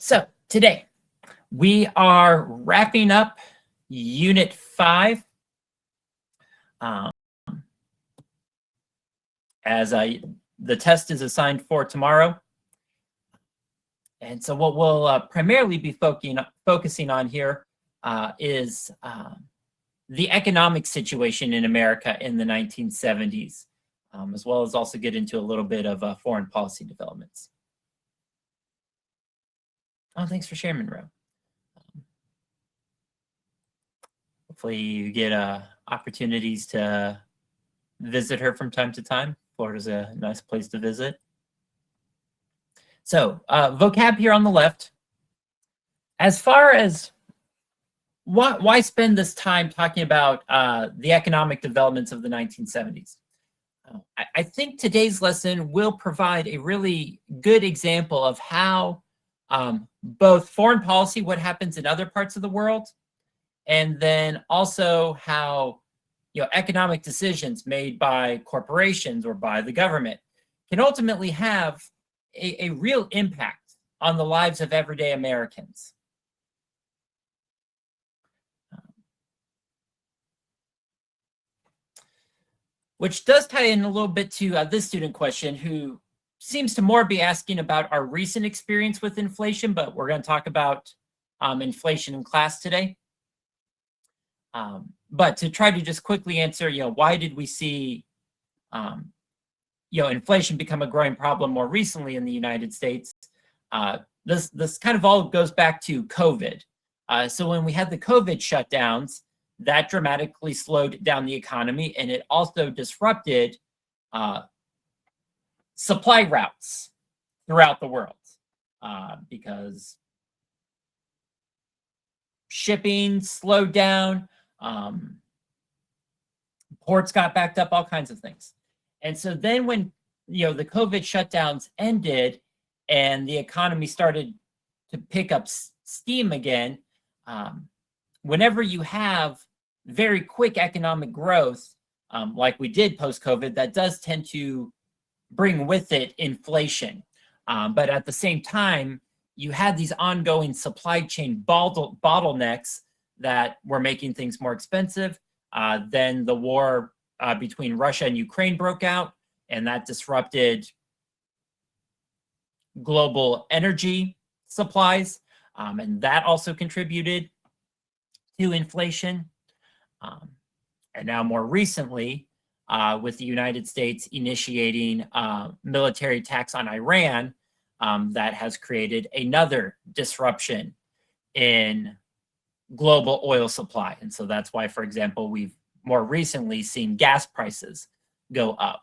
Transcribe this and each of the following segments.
So today we are wrapping up Unit 5 um, as the test is assigned for tomorrow. And so what we'll primarily be focusing on here is the economic situation in America in the 1970s, as well as also get into a little bit of foreign policy developments. Oh, thanks for sharing, Monroe. Hopefully you get opportunities to visit her from time to time. Florida's a nice place to visit. So vocab here on the left. As far as why spend this time talking about the economic developments of the 1970s? I think today's lesson will provide a really good example of how both foreign policy, what happens in other parts of the world, and then also how economic decisions made by corporations or by the government can ultimately have a real impact on the lives of everyday Americans. Which does tie in a little bit to this student question, who seems to more be asking about our recent experience with inflation, but we're going to talk about inflation in class today. But to try to just quickly answer, why did we see, inflation become a growing problem more recently in the United States? This kind of all goes back to COVID. So when we had the COVID shutdowns, that dramatically slowed down the economy, and it also disrupted supply routes throughout the world because shipping slowed down, ports got backed up, all kinds of things. And so then when the COVID shutdowns ended and the economy started to pick up steam again, whenever you have very quick economic growth, like we did post-COVID, that does tend to bring with it inflation. But at the same time, you had these ongoing supply chain bottlenecks that were making things more expensive. Then the war between Russia and Ukraine broke out, and that disrupted global energy supplies, and that also contributed to inflation. And now more recently, with the United States initiating military attacks on Iran, that has created another disruption in global oil supply. And so that's why, for example, we've more recently seen gas prices go up.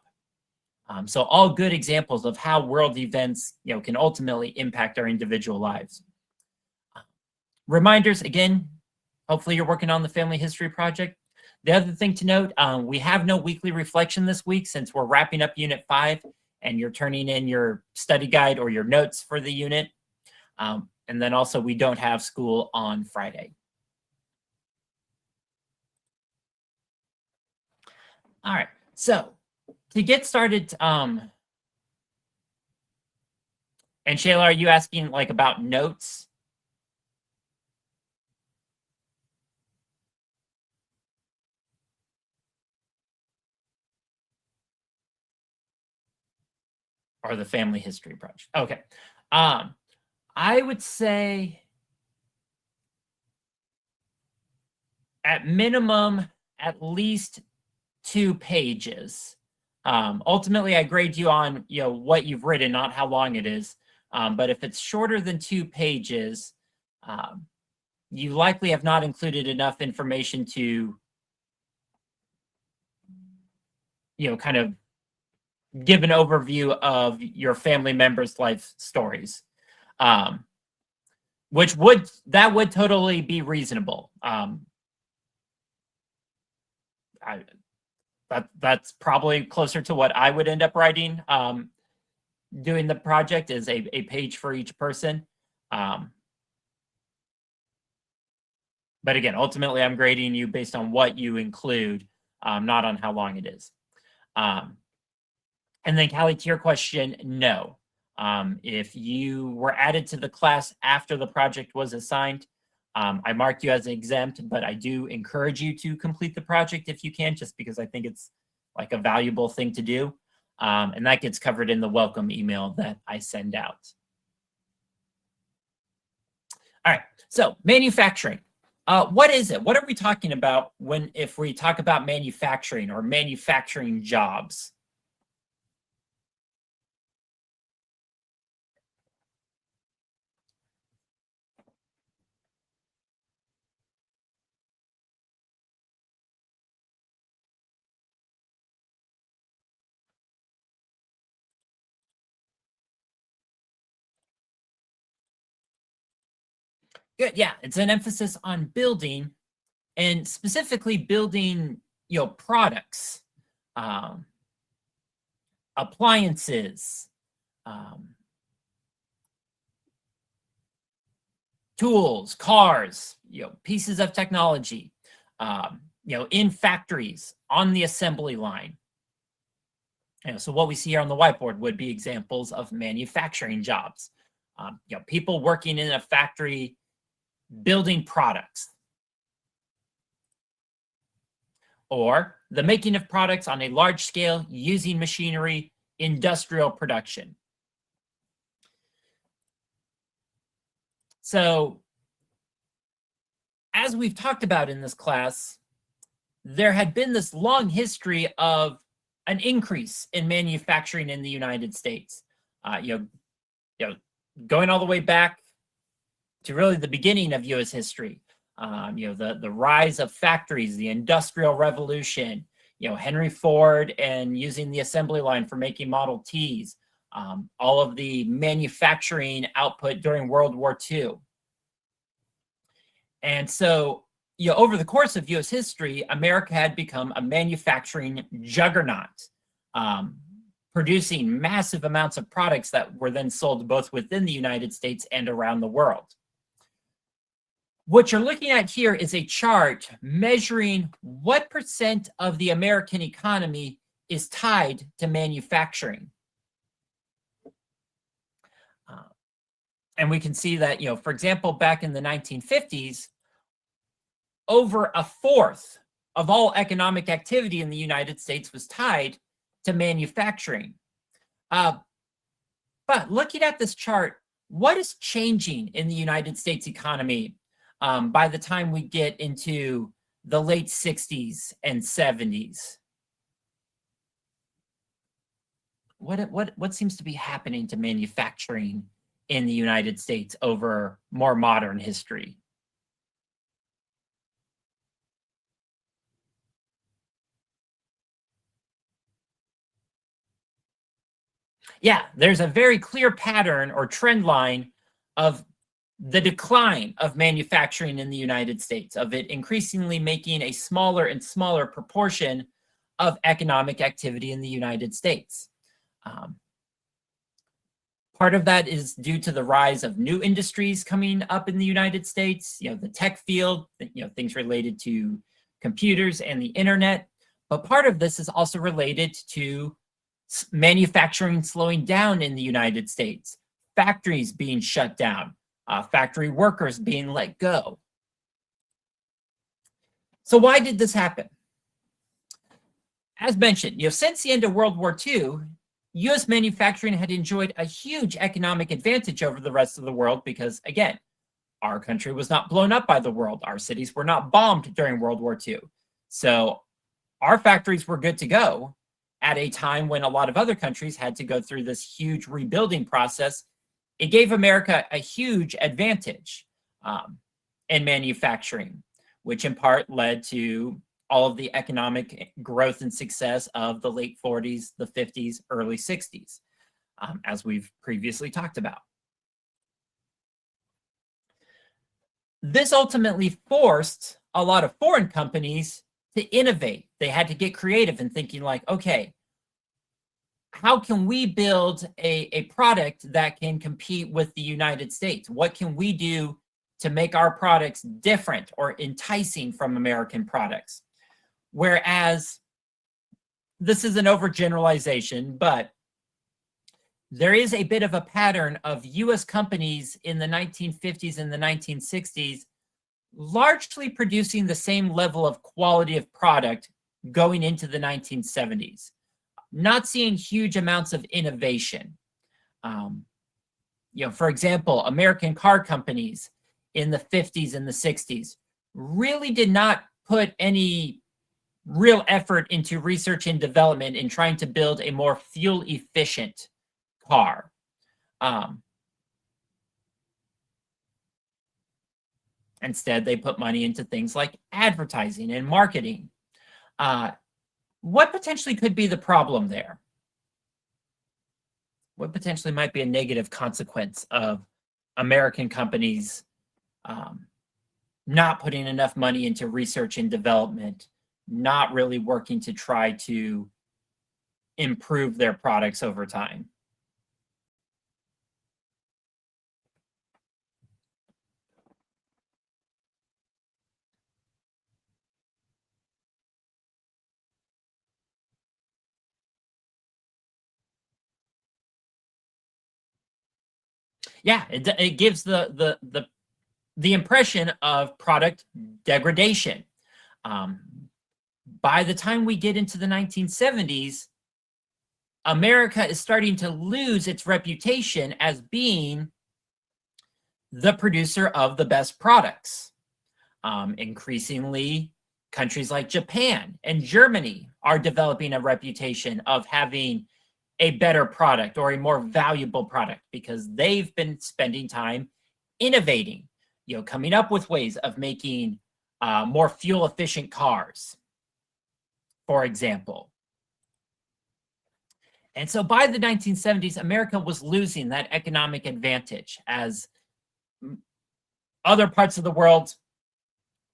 So all good examples of how world events can ultimately impact our individual lives. Reminders, again, hopefully you're working on the Family History Project. The other thing to note, we have no weekly reflection this week since we're wrapping up Unit 5 and you're turning in your study guide or your notes for the unit. And then also we don't have school on Friday. All right, so to get started, and Shayla, are you asking about notes? Or the Family History Project? Okay. I would say at minimum, at least 2 pages. Ultimately, I grade you on what you've written, not how long it is. But if it's shorter than 2 pages, you likely have not included enough information to kind of give an overview of your family members' life stories, which would totally be reasonable. That's probably closer to what I would end up writing. Doing the project is a page for each person. But again, ultimately, I'm grading you based on what you include, not on how long it is. And then, Callie, to your question, no. If you were added to the class after the project was assigned, I mark you as exempt, but I do encourage you to complete the project if you can, just because I think it's like a valuable thing to do. And that gets covered in the welcome email that I send out. All right, so manufacturing. What is it? What are we talking about if we talk about manufacturing or manufacturing jobs? Good, yeah, it's an emphasis on building, and specifically building, products, um, appliances, um, tools, cars, pieces of technology, in factories, on the assembly line. So what we see here on the whiteboard would be examples of manufacturing jobs. People working in a factory building products, or the making of products on a large scale using machinery, industrial production. So, as we've talked about in this class, there had been this long history of an increase in manufacturing in the United States. Going all the way back to really the beginning of U.S. history. The rise of factories, the Industrial Revolution, Henry Ford and using the assembly line for making Model Ts, all of the manufacturing output during World War II. And so, over the course of U.S. history, America had become a manufacturing juggernaut, producing massive amounts of products that were then sold both within the United States and around the world. What you're looking at here is a chart measuring what percent of the American economy is tied to manufacturing. And we can see that, for example, back in the 1950s, over a fourth of all economic activity in the United States was tied to manufacturing. But looking at this chart, what is changing in the United States economy by the time we get into the late 60s and 70s? What seems to be happening to manufacturing in the United States over more modern history? Yeah, there's a very clear pattern or trend line of the decline of manufacturing in the United States, of it increasingly making a smaller and smaller proportion of economic activity in the United States. Part of that is due to the rise of new industries coming up in the United States, the tech field, things related to computers and the internet. But part of this is also related to manufacturing slowing down in the United States, factories being shut down, factory workers being let go. So why did this happen? As mentioned, since the end of World War II, U.S. manufacturing had enjoyed a huge economic advantage over the rest of the world because, again, our country was not blown up by the world. Our cities were not bombed during World War II. So our factories were good to go at a time when a lot of other countries had to go through this huge rebuilding process. It gave America a huge advantage in manufacturing, which in part led to all of the economic growth and success of the late 40s, the 50s, early 60s, as we've previously talked about. This ultimately forced a lot of foreign companies to innovate. They had to get creative in thinking like, okay, how can we build a product that can compete with the United States? What can we do to make our products different or enticing from American products? Whereas, this is an overgeneralization, but there is a bit of a pattern of US companies in the 1950s and the 1960s largely producing the same level of quality of product going into the 1970s, not seeing huge amounts of innovation. For example, American car companies in the 50s and the 60s really did not put any real effort into research and development in trying to build a more fuel efficient car. Instead, they put money into things like advertising and marketing. What potentially could be the problem there? What potentially might be a negative consequence of American companies not putting enough money into research and development, not really working to try to improve their products over time? Yeah, it gives the impression of product degradation. By the time we get into the 1970s, America is starting to lose its reputation as being the producer of the best products. Increasingly, countries like Japan and Germany are developing a reputation of having a better product or a more valuable product because they've been spending time innovating, coming up with ways of making more fuel efficient cars, for example. And so by the 1970s, America was losing that economic advantage as other parts of the world,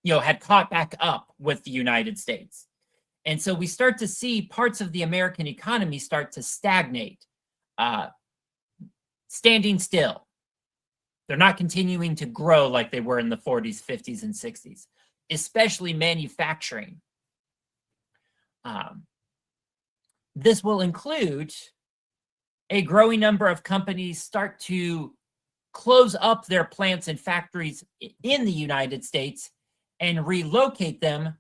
had caught back up with the United States. And so we start to see parts of the American economy start to stagnate, standing still. They're not continuing to grow like they were in the 40s, 50s, and 60s, especially manufacturing. This will include a growing number of companies start to close up their plants and factories in the United States and relocate them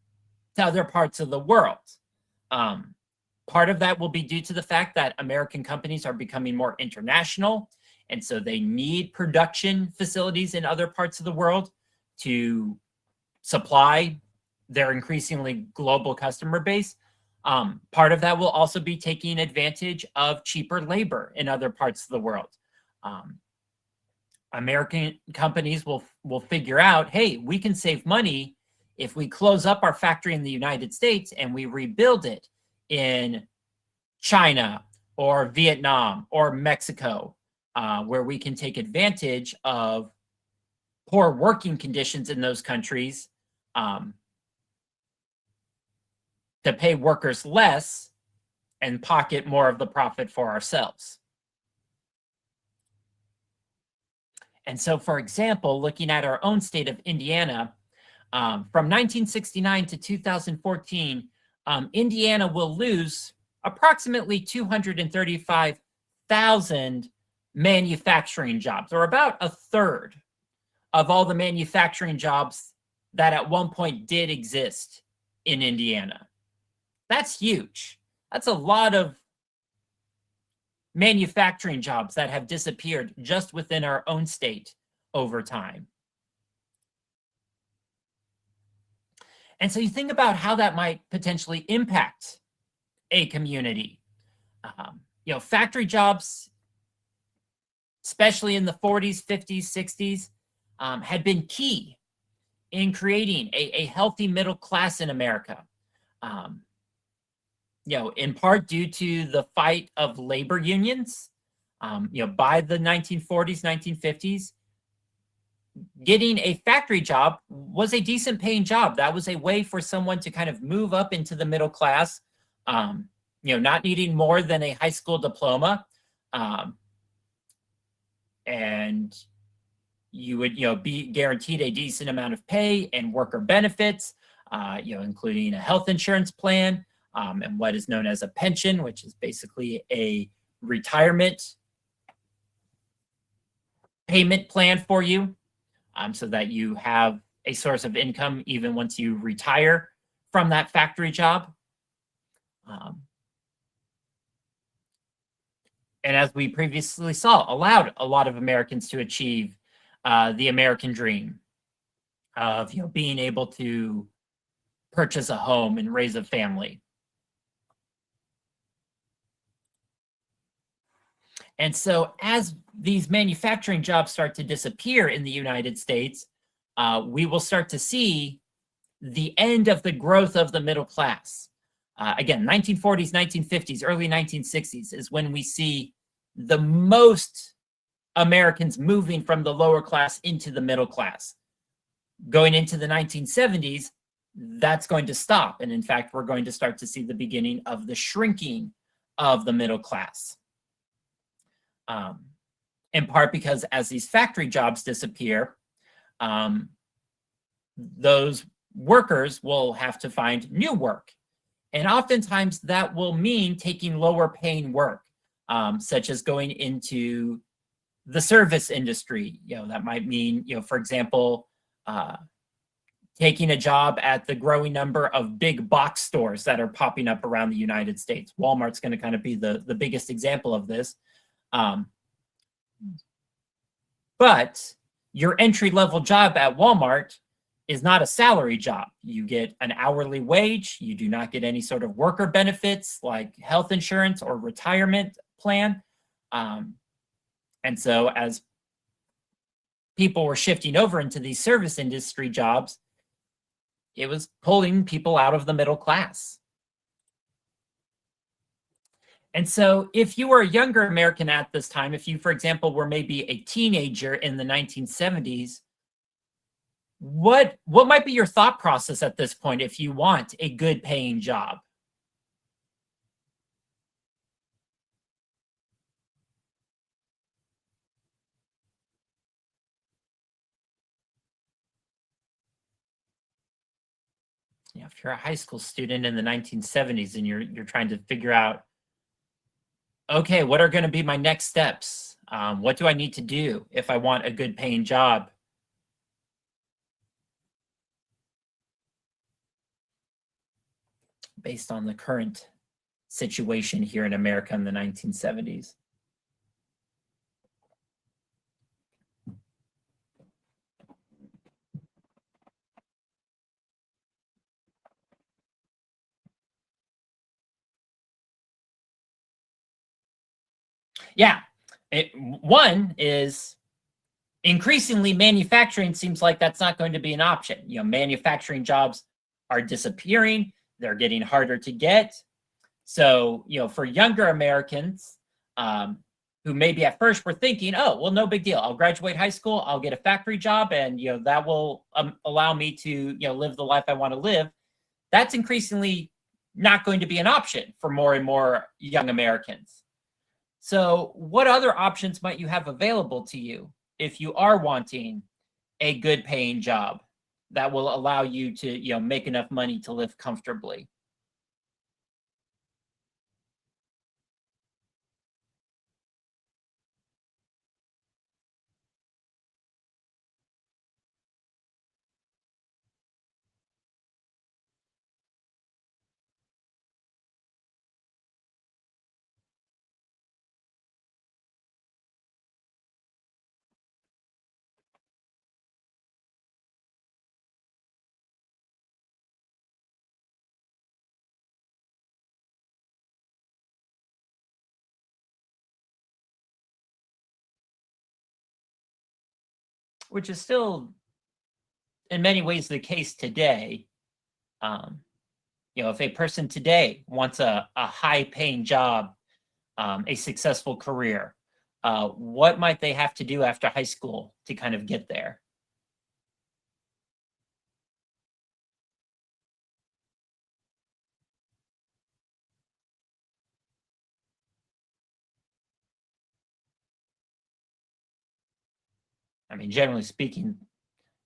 to other parts of the world. Part of that will be due to the fact that American companies are becoming more international, and so they need production facilities in other parts of the world to supply their increasingly global customer base. Part of that will also be taking advantage of cheaper labor in other parts of the world. American companies will figure out, hey, we can save money if we close up our factory in the United States and we rebuild it in China or Vietnam or Mexico, where we can take advantage of poor working conditions in those countries to pay workers less and pocket more of the profit for ourselves. And so, for example, looking at our own state of Indiana, from 1969 to 2014, Indiana will lose approximately 235,000 manufacturing jobs, or about a third of all the manufacturing jobs that at one point did exist in Indiana. That's huge. That's a lot of manufacturing jobs that have disappeared just within our own state over time. And so you think about how that might potentially impact a community. Factory jobs, especially in the 40s, 50s, 60s, had been key in creating a healthy middle class in America. In part due to the fight of labor unions. By the 1940s, 1950s, getting a factory job was a decent paying job. That was a way for someone to kind of move up into the middle class, not needing more than a high school diploma. And you would, be guaranteed a decent amount of pay and worker benefits, including a health insurance plan, and what is known as a pension, which is basically a retirement payment plan for you, so that you have a source of income even once you retire from that factory job. Um, and as we previously saw, allowed a lot of Americans to achieve the American dream of being able to purchase a home and raise a family. And so as these manufacturing jobs start to disappear in the United States, we will start to see the end of the growth of the middle class. Again, 1940s, 1950s, early 1960s is when we see the most Americans moving from the lower class into the middle class. Going into the 1970s, that's going to stop. And in fact, we're going to start to see the beginning of the shrinking of the middle class. In part because as these factory jobs disappear, those workers will have to find new work. And oftentimes that will mean taking lower paying work, such as going into the service industry. That might mean, for example, taking a job at the growing number of big box stores that are popping up around the United States. Walmart's going to kind of be the biggest example of this. But your entry-level job at Walmart is not a salary job. You get an hourly wage. You do not get any sort of worker benefits like health insurance or retirement plan. And so as people were shifting over into these service industry jobs, it was pulling people out of the middle class. And so if you were a younger American at this time, if you, for example, were maybe a teenager in the 1970s, what might be your thought process at this point if you want a good paying job? If you're a high school student in the 1970s and you're trying to figure out, okay, what are going to be my next steps? What do I need to do if I want a good paying job? Based on the current situation here in America in the 1970s. Yeah, one is increasingly manufacturing seems like that's not going to be an option. Manufacturing jobs are disappearing. They're getting harder to get. So, for younger Americans who maybe at first were thinking, oh, well, no big deal. I'll graduate high school. I'll get a factory job and, that will allow me to, live the life I want to live. That's increasingly not going to be an option for more and more young Americans. So what other options might you have available to you if you are wanting a good paying job that will allow you to, make enough money to live comfortably? Which is still in many ways the case today. If a person today wants a high paying job, a successful career, what might they have to do after high school to kind of get there? I mean, generally speaking,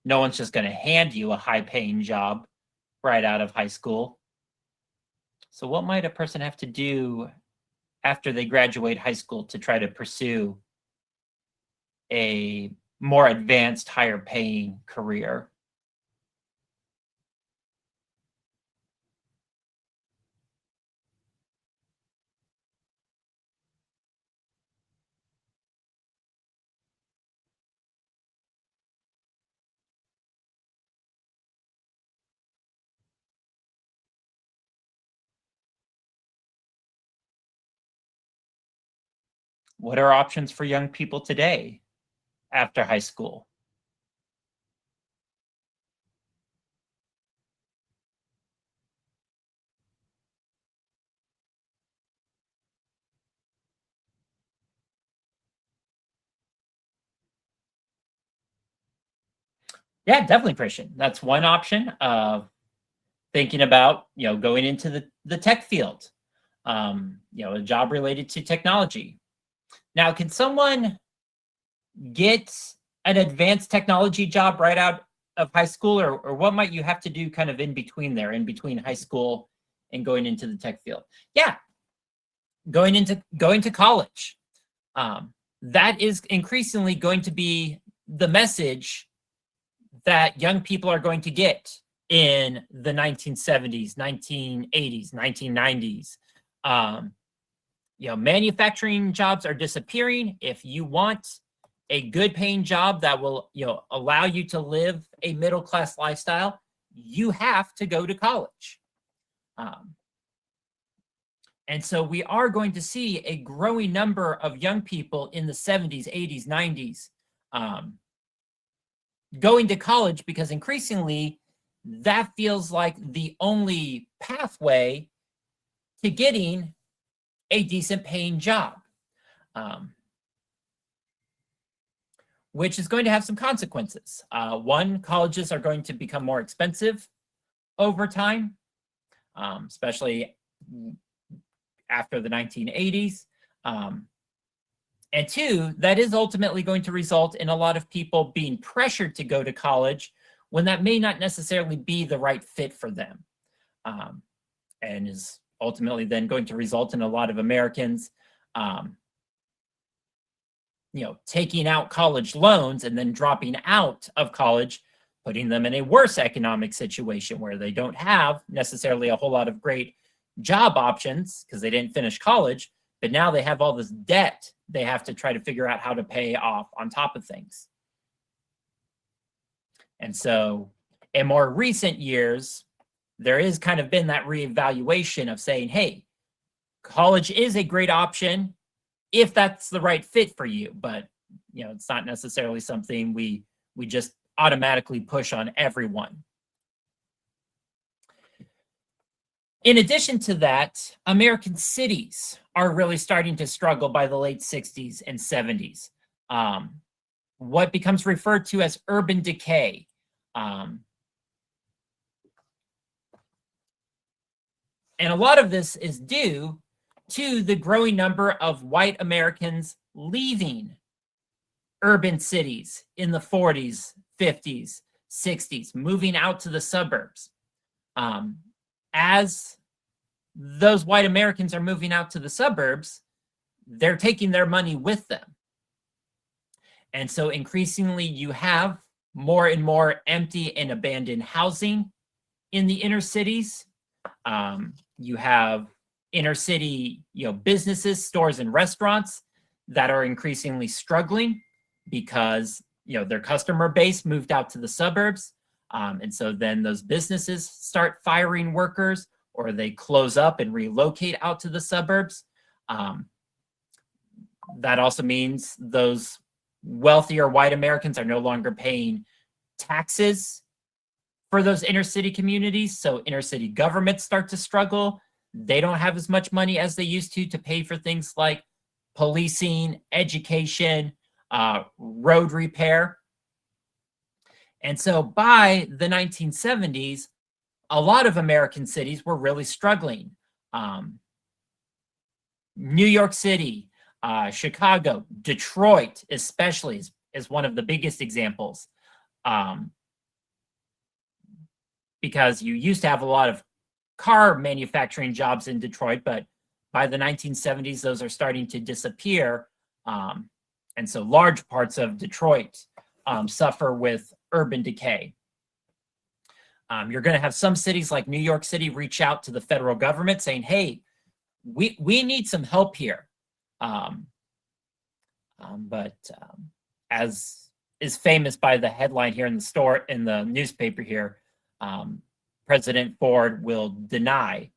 no one's just going to hand you a high paying job right out of high school. So what might a person have to do after they graduate high school to try to pursue a more advanced, higher paying career. What are options for young people today after high school? Yeah, definitely Christian. That's one option. Thinking about going into the tech field, a job related to technology. Now, can someone get an advanced technology job right out of high school, or what might you have to do kind of in between there, in between high school and going into the tech field? Yeah, going to college. That is increasingly going to be the message that young people are going to get in the 1970s, 1980s, 1990s. Manufacturing jobs are disappearing. If you want a good paying job that will, allow you to live a middle class lifestyle, you have to go to college. And so we are going to see a growing number of young people in the 70s, 80s, 90s going to college, because increasingly that feels like the only pathway to getting a decent paying job, which is going to have some consequences. One, colleges are going to become more expensive over time, especially after the 1980s. And two, that is ultimately going to result in a lot of people being pressured to go to college when that may not necessarily be the right fit for them, and is ultimately then going to result in a lot of Americans, taking out college loans and then dropping out of college, putting them in a worse economic situation where they don't have necessarily a whole lot of great job options because they didn't finish college, but now they have all this debt they have to try to figure out how to pay off on top of things. And so in more recent years, there is kind of been that reevaluation of saying, hey, college is a great option if that's the right fit for you, but it's not necessarily something we just automatically push on everyone. In addition to that, American cities are really starting to struggle by the late 60s and 70s. What becomes referred to as urban decay. And a lot of this is due to the growing number of white Americans leaving urban cities in the 40s, 50s, 60s, moving out to the suburbs. As those white Americans are moving out to the suburbs, they're taking their money with them. And so increasingly you have more and more empty and abandoned housing in the inner cities. You have inner city, businesses, stores, and restaurants that are increasingly struggling because, their customer base moved out to the suburbs. And so then those businesses start firing workers, or they close up and relocate out to the suburbs. That also means those wealthier white Americans are no longer paying taxes for those inner city communities. So inner city governments start to struggle. They don't have as much money as they used to pay for things like policing, education, road repair. And so by the 1970s, a lot of American cities were really struggling. New York City, Chicago, Detroit especially is one of the biggest examples, because you used to have a lot of car manufacturing jobs in Detroit, but by the 1970s, those are starting to disappear. And And so large parts of Detroit suffer with urban decay. You're going to have some cities like New York City reach out to the federal government saying, hey, we need some help here. But as is famous by the headline here in the newspaper here, President Ford will deny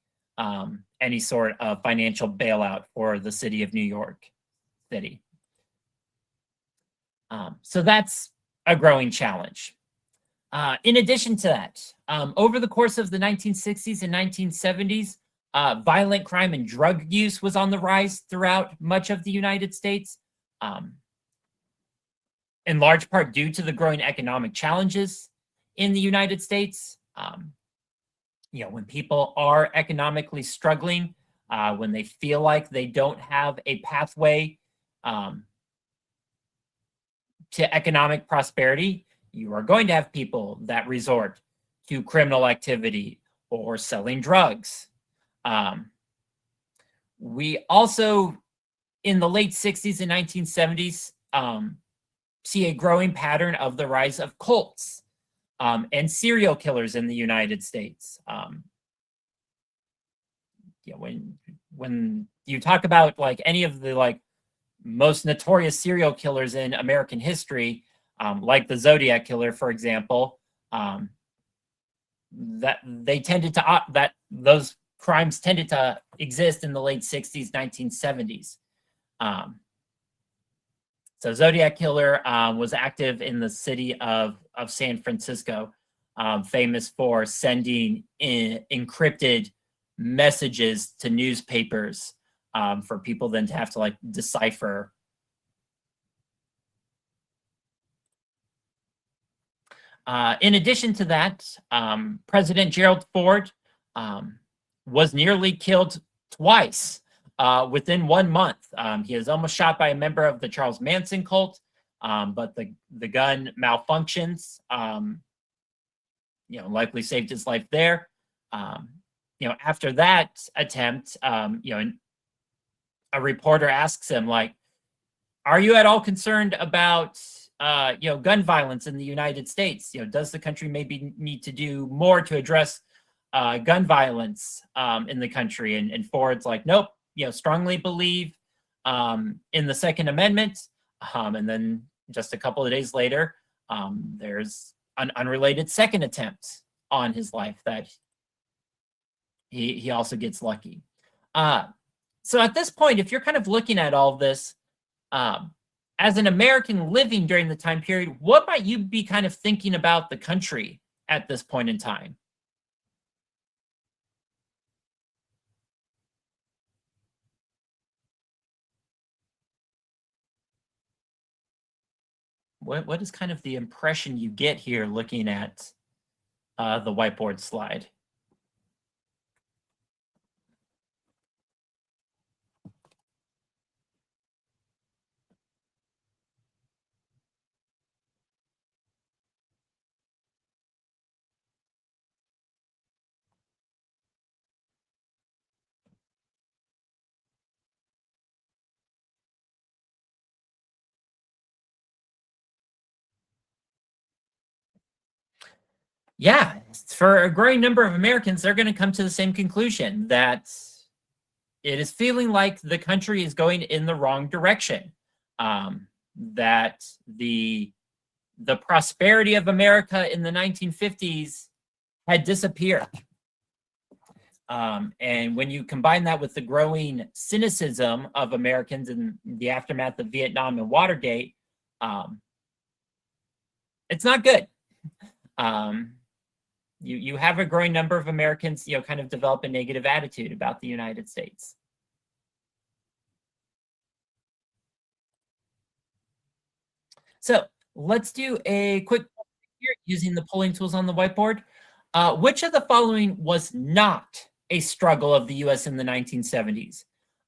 any sort of financial bailout for the city of New York City. So that's a growing challenge. In addition to that, over the course of the 1960s and 1970s, violent crime and drug use was on the rise throughout much of the United States, in large part due to the growing economic challenges in the United States. When people are economically struggling, when they feel like they don't have a pathway to economic prosperity, you are going to have people that resort to criminal activity or selling drugs. We also, in the late 60s and 1970s, see a growing pattern of the rise of cults and serial killers in the United States. When you talk about like any of the most notorious serial killers in American history, like the Zodiac Killer, for example, that those crimes tended to exist in the late 60s, 1970s. So Zodiac Killer was active in the city of San Francisco, famous for sending encrypted messages to newspapers for people then to have to decipher. In addition to that, President Gerald Ford was nearly killed twice within 1 month. He was almost shot by a member of the Charles Manson cult, but the gun malfunctions, likely saved his life there. After that attempt, a reporter asks him, are you at all concerned about gun violence in the United States? Does the country maybe need to do more to address gun violence in the country? And Ford's like, nope, strongly believe in the Second Amendment. And then just a couple of days later, there's an unrelated second attempt on his life that he also gets lucky. So at this point, if you're kind of looking at all of this, as an American living during the time period, what might you be kind of thinking about the country at this point in time? What is kind of the impression you get here looking at the whiteboard slide? Yeah, for a growing number of Americans, they're going to come to the same conclusion, that it is feeling like the country is going in the wrong direction, that the prosperity of America in the 1950s had disappeared. And when you combine that with the growing cynicism of Americans in the aftermath of Vietnam and Watergate, it's not good. You have a growing number of Americans, kind of develop a negative attitude about the United States. So let's do a quick here using the polling tools on the whiteboard. Which of the following was not a struggle of the U.S. in the 1970s?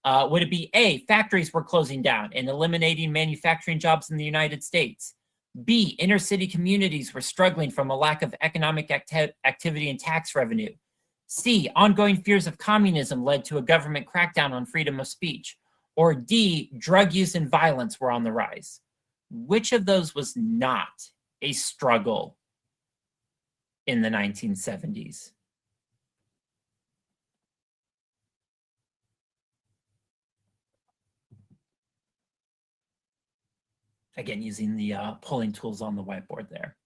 Would it be A, factories were closing down and eliminating manufacturing jobs in the United States? B, inner city communities were struggling from a lack of economic activity and tax revenue. C, ongoing fears of communism led to a government crackdown on freedom of speech. Or D, drug use and violence were on the rise. which of those was not a struggle in the 1970s? Again, using the polling tools on the whiteboard there.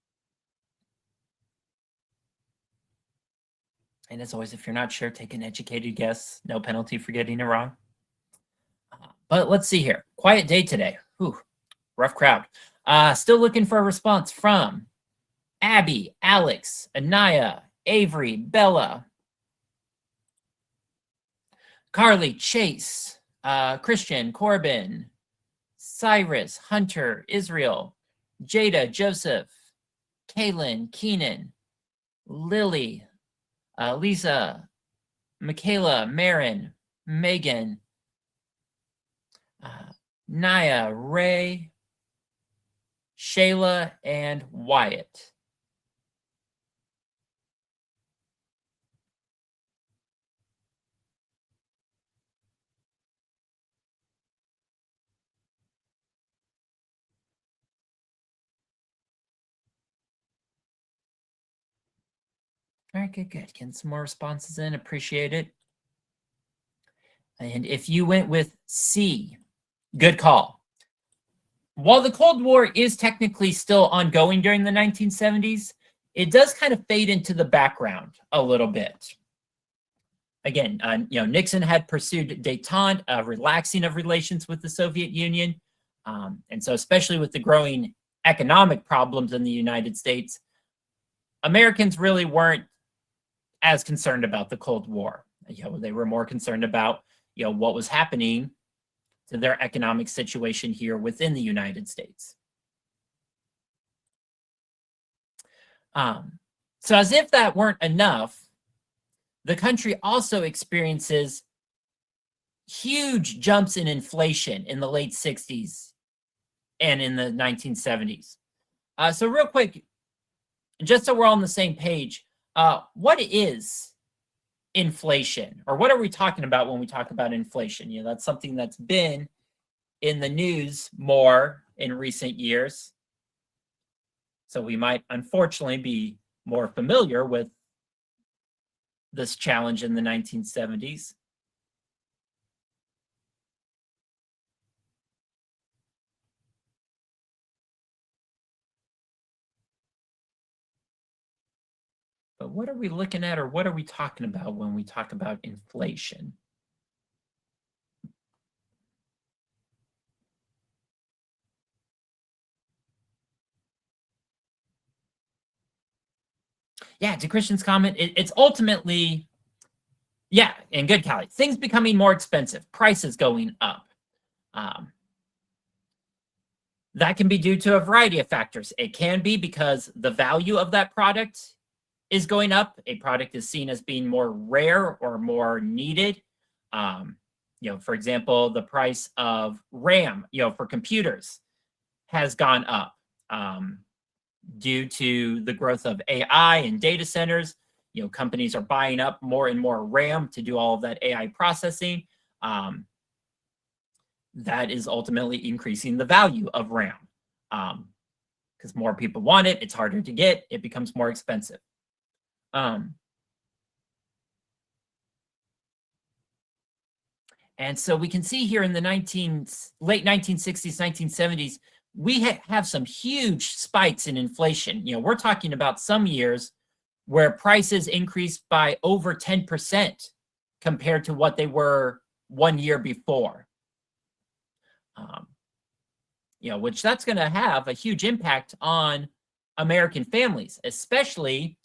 And as always, if you're not sure, take an educated guess. No penalty for getting it wrong. But let's see here. Quiet day today. Whew, rough crowd. Still looking for a response from Abby, Alex, Anaya, Avery, Bella, Carly, Chase, Christian, Corbin, Cyrus, Hunter, Israel, Jada, Joseph, Kaylin, Keenan, Lily, Lisa, Michaela, Marin, Megan, Naya, Ray, Shayla, and Wyatt. All right, good. Getting some more responses in. Appreciate it. And if you went with C, good call. While the Cold War is technically still ongoing during the 1970s, it does kind of fade into the background a little bit. Again, Nixon had pursued détente, relaxing of relations with the Soviet Union. And so especially with the growing economic problems in the United States, Americans really weren't as concerned about the Cold War. They were more concerned about, what was happening to their economic situation here within the United States. So as if that weren't enough, the country also experiences huge jumps in inflation in the late 60s and in the 1970s. So real quick, just so we're all on the same page, what is inflation, or what are we talking about when we talk about inflation? That's something that's been in the news more in recent years. So we might unfortunately be more familiar with this challenge in the 1970s. But what are we looking at, or what are we talking about when we talk about inflation? Yeah, to Christian's comment, it's ultimately, yeah, and good, Callie, things becoming more expensive, prices going up. That can be due to a variety of factors. It can be because the value of that product is going up. A product is seen as being more rare or more needed. For example, the price of RAM, for computers has gone up due to the growth of AI and data centers. Companies are buying up more and more RAM to do all of that AI processing. That is ultimately increasing the value of RAM because more people want it. It's harder to get. It becomes more expensive. And so we can see here in the late 1960s, 1970s, we have some huge spikes in inflation. We're talking about some years where prices increased by over 10% compared to what they were 1 year before. Which that's going to have a huge impact on American families, especially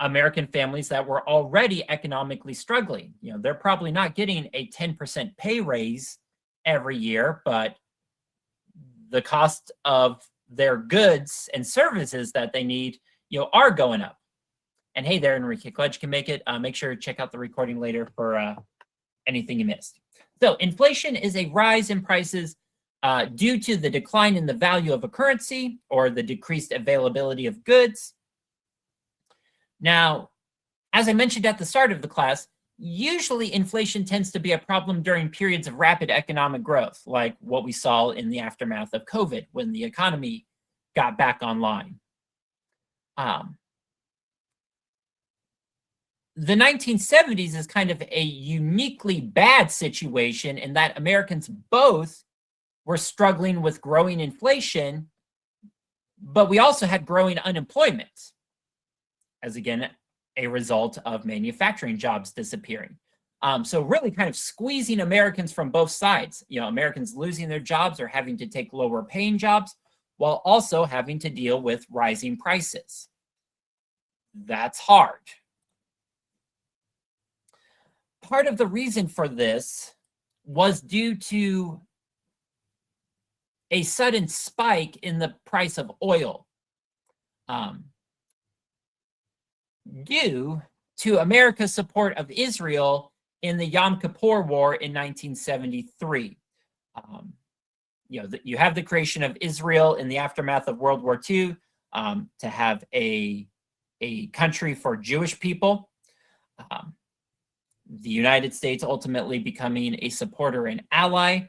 American families that were already economically struggling. They're probably not getting a 10% pay raise every year, but the cost of their goods and services that they need, are going up. And hey there, Enrique, glad you can make it. Make sure to check out the recording later for anything you missed. So inflation is a rise in prices due to the decline in the value of a currency or the decreased availability of goods. Now, as I mentioned at the start of the class, usually inflation tends to be a problem during periods of rapid economic growth, like what we saw in the aftermath of COVID when the economy got back online. The 1970s is kind of a uniquely bad situation in that Americans both were struggling with growing inflation, but we also had growing unemployment, as again, a result of manufacturing jobs disappearing. So really kind of squeezing Americans from both sides, Americans losing their jobs or having to take lower paying jobs while also having to deal with rising prices. That's hard. Part of the reason for this was due to a sudden spike in the price of oil, due to America's support of Israel in the Yom Kippur War in 1973. You have the creation of Israel in the aftermath of World War II to have a country for Jewish people. The United States ultimately becoming a supporter and ally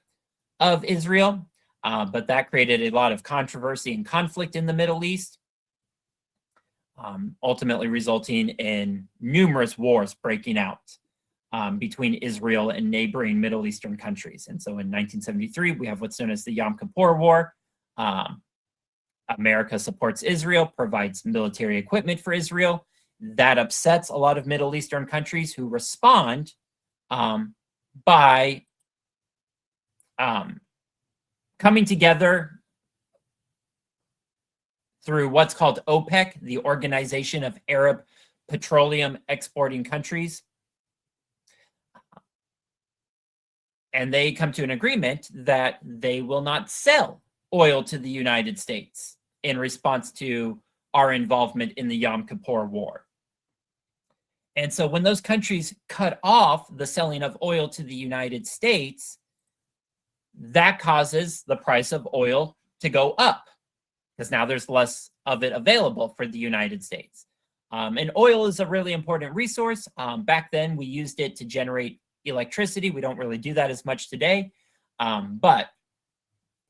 of Israel, but that created a lot of controversy and conflict in the Middle East, ultimately resulting in numerous wars breaking out between Israel and neighboring Middle Eastern countries. And so in 1973, we have what's known as the Yom Kippur War. America supports Israel, provides military equipment for Israel. That upsets a lot of Middle Eastern countries who respond by coming together through what's called OPEC, the Organization of Arab Petroleum Exporting Countries. And they come to an agreement that they will not sell oil to the United States in response to our involvement in the Yom Kippur War. And so when those countries cut off the selling of oil to the United States, that causes the price of oil to go up because now there's less of it available for the United States. And oil is a really important resource. Back then, we used it to generate electricity. We don't really do that as much today. But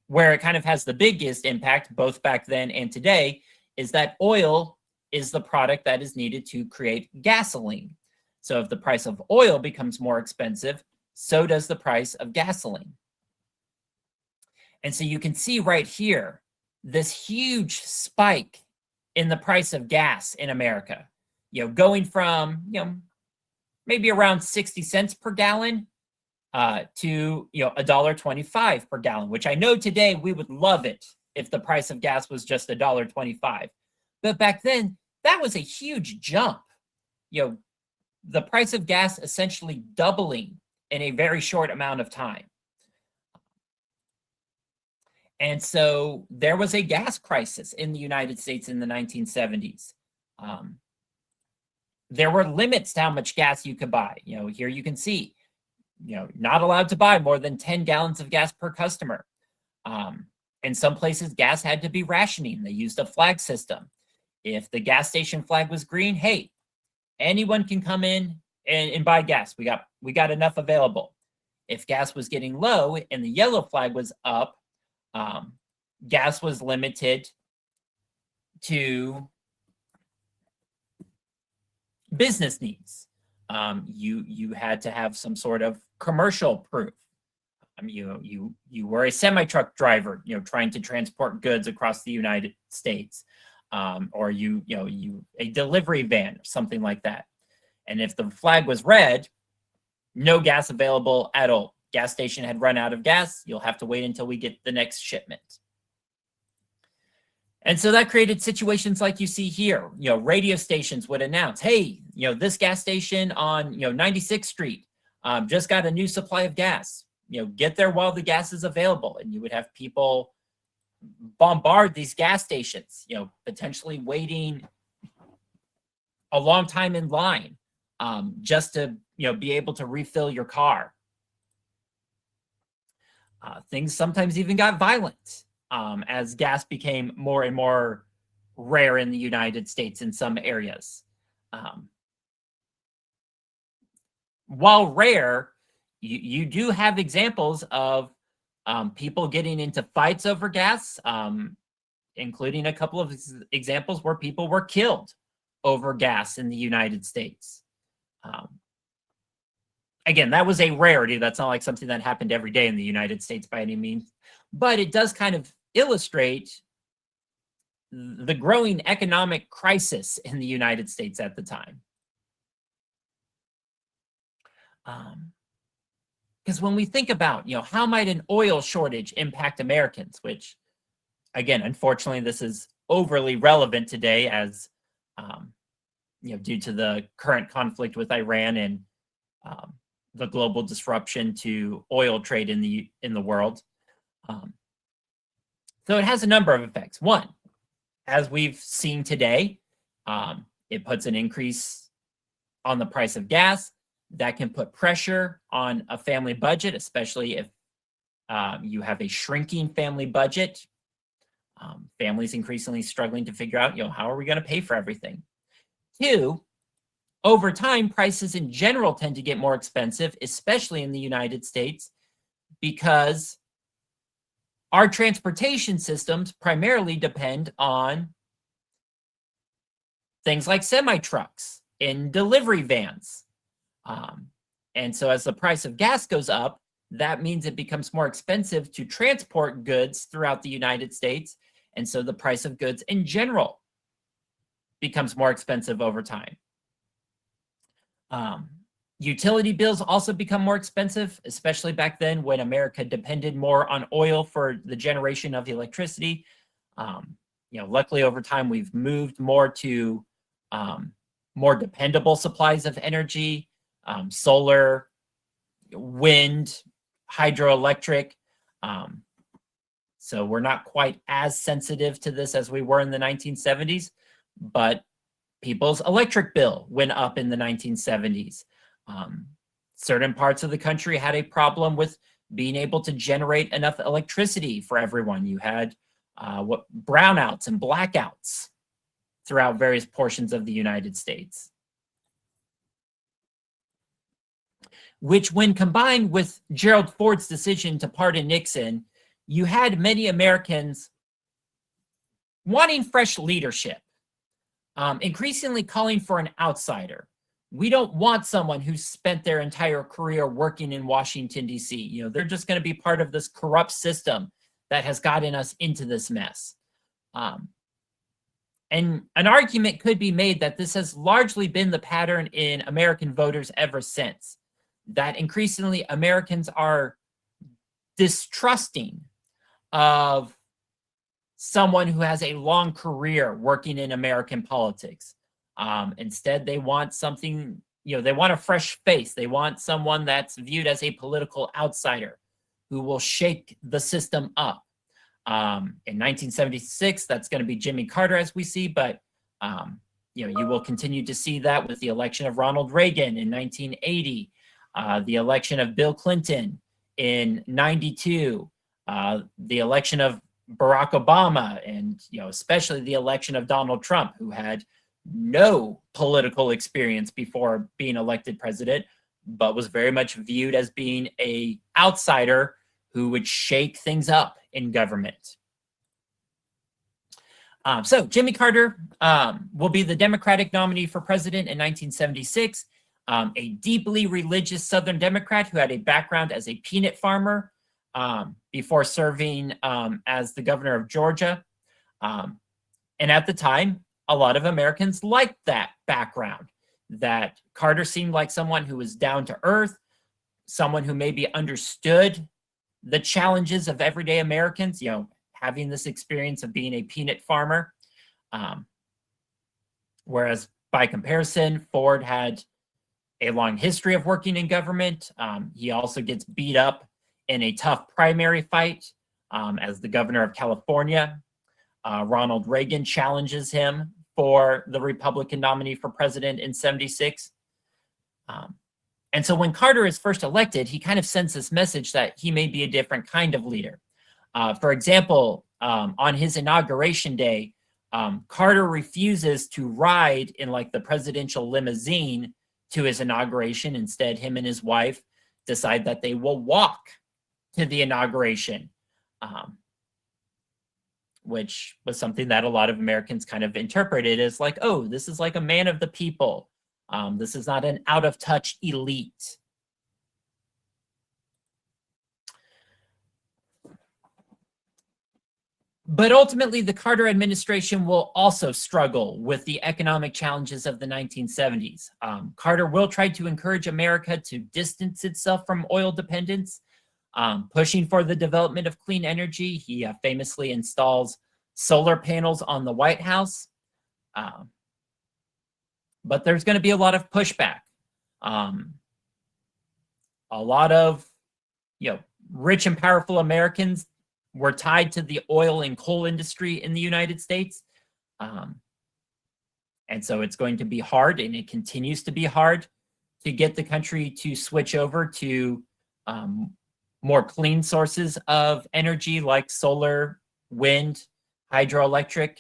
where it kind of has the biggest impact, both back then and today, is that oil is the product that is needed to create gasoline. So if the price of oil becomes more expensive, so does the price of gasoline. And so you can see right here, this huge spike in the price of gas in America, going from, maybe around 60 cents per gallon to, $1.25 per gallon, which I know today we would love it if the price of gas was just $1.25. But back then, that was a huge jump. The price of gas essentially doubling in a very short amount of time. And so there was a gas crisis in the United States in the 1970s. There were limits to how much gas you could buy. Here you can see, not allowed to buy more than 10 gallons of gas per customer. In some places, gas had to be rationing. They used a flag system. If the gas station flag was green, hey, anyone can come in and buy gas. We got enough available. If gas was getting low and the yellow flag was up, gas was limited to business needs. You had to have some sort of commercial proof. You were a semi-truck driver, trying to transport goods across the United States. Or a delivery van or something like that. And if the flag was red, no gas available at all. Gas station had run out of gas. You'll have to wait until we get the next shipment. And so that created situations like you see here. Radio stations would announce, hey, this gas station on 96th Street just got a new supply of gas. Get there while the gas is available. And you would have people bombard these gas stations, potentially waiting a long time in line just to, be able to refill your car. Things sometimes even got violent as gas became more and more rare in the United States in some areas. while rare, you do have examples of people getting into fights over gas, including a couple of examples where people were killed over gas in the United States. Again, that was a rarity. That's not like something that happened every day in the United States by any means, but it does kind of illustrate the growing economic crisis in the United States at the time. Because when we think about, how might an oil shortage impact Americans, which, again, unfortunately, this is overly relevant today as, due to the current conflict with Iran and the global disruption to oil trade in the world. So it has a number of effects. One, as we've seen today, it puts an increase on the price of gas. That can put pressure on a family budget, especially if you have a shrinking family budget. Families increasingly struggling to figure out, how are we going to pay for everything? Two, over time, prices in general tend to get more expensive, especially in the United States, because our transportation systems primarily depend on things like semi-trucks and delivery vans. And so as the price of gas goes up, that means it becomes more expensive to transport goods throughout the United States. And so the price of goods in general becomes more expensive over time. Utility bills also become more expensive, especially back then when America depended more on oil for the generation of electricity. Luckily over time, we've moved more to more dependable supplies of energy, solar, wind, hydroelectric. So we're not quite as sensitive to this as we were in the 1970s, but people's electric bill went up in the 1970s. Certain parts of the country had a problem with being able to generate enough electricity for everyone. You had brownouts and blackouts throughout various portions of the United States, which when combined with Gerald Ford's decision to pardon Nixon, you had many Americans wanting fresh leadership, increasingly calling for an outsider. We don't want someone who's spent their entire career working in Washington, D.C. They're just going to be part of this corrupt system that has gotten us into this mess. And an argument could be made that this has largely been the pattern in American voters ever since, that increasingly Americans are distrusting of someone who has a long career working in American politics. Instead, they want something, they want a fresh face. They want someone that's viewed as a political outsider who will shake the system up. In 1976, that's going to be Jimmy Carter, as we see, but you will continue to see that with the election of Ronald Reagan in 1980, the election of Bill Clinton in 92, the election of Barack Obama, and especially the election of Donald Trump, who had no political experience before being elected president, but was very much viewed as being an outsider who would shake things up in government. So Jimmy Carter will be the Democratic nominee for president in 1976, a deeply religious Southern Democrat who had a background as a peanut farmer before serving as the governor of Georgia. And at the time, a lot of Americans liked that background, that Carter seemed like someone who was down to earth, someone who maybe understood the challenges of everyday Americans, having this experience of being a peanut farmer. Whereas by comparison, Ford had a long history of working in government. He also gets beat up in a tough primary fight as the governor of California. Ronald Reagan challenges him for the Republican nominee for president in 76. And so when Carter is first elected, he kind of sends this message that he may be a different kind of leader. For example, on his inauguration day, Carter refuses to ride in like the presidential limousine to his inauguration. Instead, him and his wife decide that they will walk to the inauguration, which was something that a lot of Americans kind of interpreted as like, oh, this is like a man of the people. This is not an out-of-touch elite. But ultimately, the Carter administration will also struggle with the economic challenges of the 1970s. Carter will try to encourage America to distance itself from oil dependence, pushing for the development of clean energy. He famously installs solar panels on the White House. But there's going to be a lot of pushback. A lot of, rich and powerful Americans were tied to the oil and coal industry in the United States. And so it's going to be hard, and it continues to be hard to get the country to switch over to more clean sources of energy like solar, wind, hydroelectric.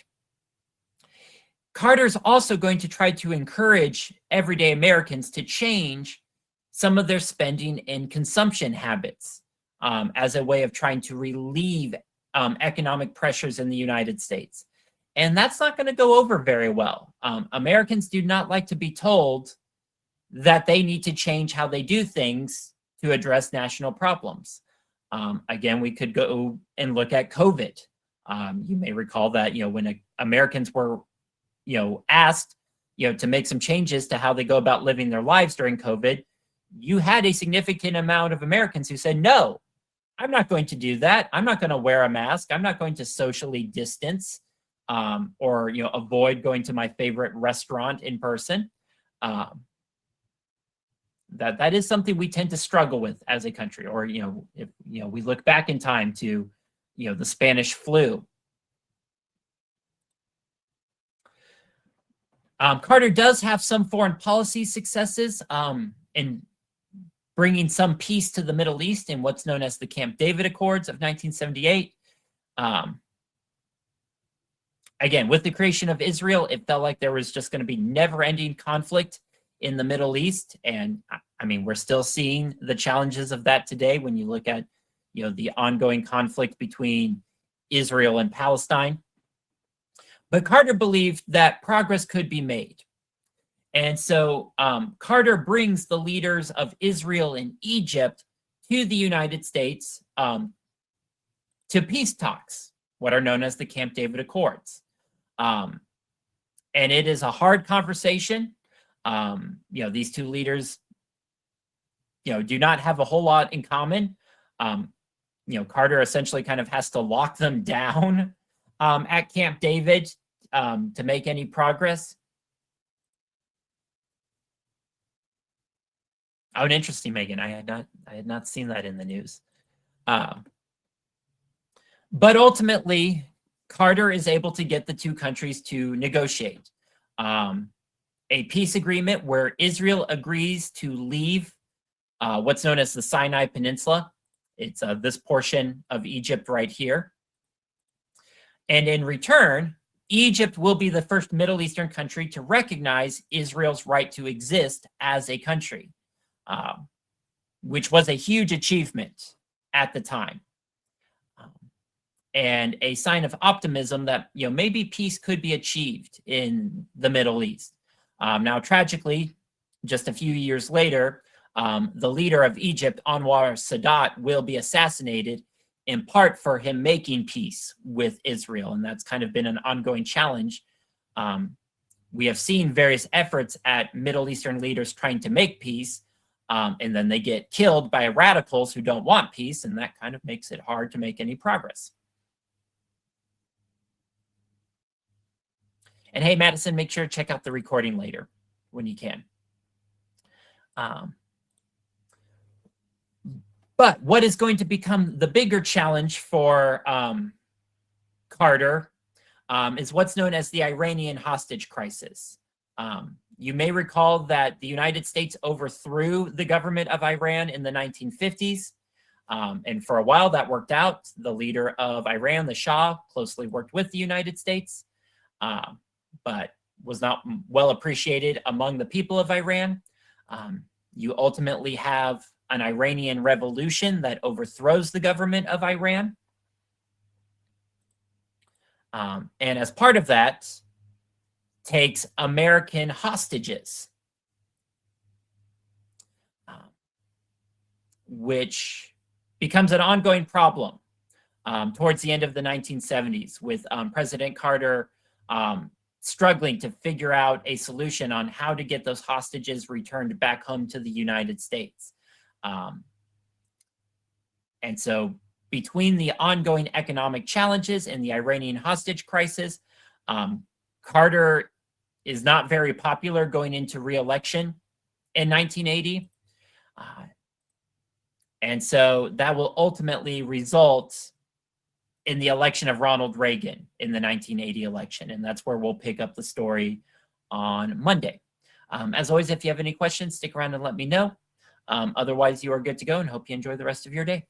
Carter's also going to try to encourage everyday Americans to change some of their spending and consumption habits as a way of trying to relieve economic pressures in the United States. And that's not going to go over very well. Americans do not like to be told that they need to change how they do things to address national problems. Again, we could go and look at COVID. You may recall that, when Americans were, asked, to make some changes to how they go about living their lives during COVID, you had a significant amount of Americans who said, no, I'm not going to do that. I'm not going to wear a mask. I'm not going to socially distance or, avoid going to my favorite restaurant in person. That is something we tend to struggle with as a country. Or, if, we look back in time to, the Spanish flu. Carter does have some foreign policy successes in bringing some peace to the Middle East in what's known as the Camp David Accords of 1978. Again, with the creation of Israel, it felt like there was just going to be never-ending conflict in the Middle East. And I mean, we're still seeing the challenges of that today when you look at, the ongoing conflict between Israel and Palestine. But Carter believed that progress could be made. And so Carter brings the leaders of Israel and Egypt to the United States to peace talks, what are known as the Camp David Accords. And it is a hard conversation. These two leaders, do not have a whole lot in common. Carter essentially kind of has to lock them down at Camp David to make any progress. Oh, and interesting, Megan. I had not seen that in the news. But ultimately, Carter is able to get the two countries to negotiate a peace agreement where Israel agrees to leave what's known as the Sinai Peninsula. It's this portion of Egypt right here. And in return, Egypt will be the first Middle Eastern country to recognize Israel's right to exist as a country, which was a huge achievement at the time. And a sign of optimism that, maybe peace could be achieved in the Middle East. Now, tragically, just a few years later, the leader of Egypt, Anwar Sadat, will be assassinated, in part for him making peace with Israel. And that's kind of been an ongoing challenge. We have seen various efforts at Middle Eastern leaders trying to make peace, and then they get killed by radicals who don't want peace, and that kind of makes it hard to make any progress. And hey, Madison, make sure to check out the recording later when you can. But what is going to become the bigger challenge for Carter is what's known as the Iranian hostage crisis. You may recall that the United States overthrew the government of Iran in the 1950s. And for a while that worked out. The leader of Iran, the Shah, closely worked with the United States, but was not well appreciated among the people of Iran. You ultimately have an Iranian revolution that overthrows the government of Iran. And as part of that, takes American hostages, which becomes an ongoing problem towards the end of the 1970s, with President Carter struggling to figure out a solution on how to get those hostages returned back home to the United States. And so between the ongoing economic challenges and the Iranian hostage crisis, Carter is not very popular going into re-election in 1980. And so that will ultimately result in the election of Ronald Reagan in the 1980 election. And that's where we'll pick up the story on Monday. As always, if you have any questions, stick around and let me know. Otherwise, you are good to go, and hope you enjoy the rest of your day.